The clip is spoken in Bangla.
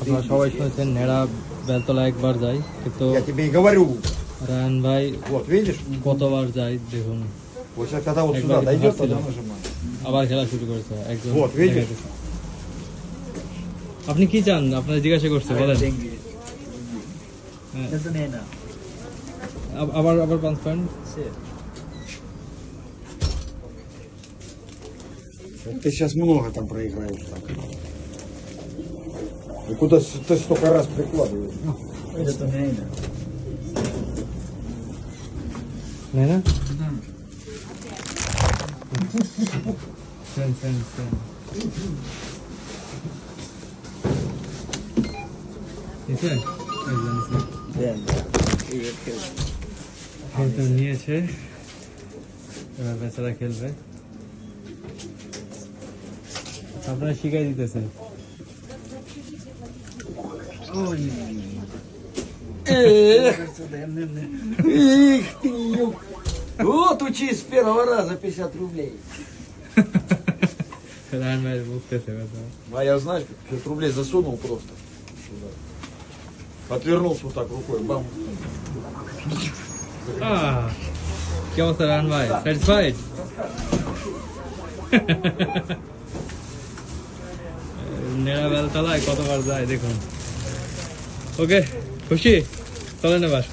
আপনারা সবাই শুনেছেন নেড়া বেলতলা একবার যায়, কিন্তু Я тебе и говорю. রায়হান ভাই Вот, видишь? কতবার যায় দেখুন। Вот сейчас, когда вот Экбар сюда дойдет, Барселона. тогда нажимаем. আবার খেলা শুরু করেছে একজন। Вот, видишь? আপনি কি চান? আপনার জিজ্ঞাসা করছে, বলেন। Это не надо. আবার 5 পয়েন্ট। Ты сейчас много там проиграешь. Так. И куда ты столько раз прикладываешь? Это не надо. নেই না? সেন। নিচে? খেলতে নিয়েছে, এবার বেচারা খেলবে। আপনারা শিখাই দিতেছে। Их ты, ёп. Вот учи с первого раза 50 рублей. রায়হান ভাই বুঝতেছে কথা। А я, знаешь, 50 рублей засунул просто сюда. Отвернулся вот так рукой, бам. কি অবস্থা রায়হান ভাই? স্যাটিসফাইড? নেড়া বেলতলায় কতবার যায় দেখুন। ওকে, খুশি? চলেন এবার।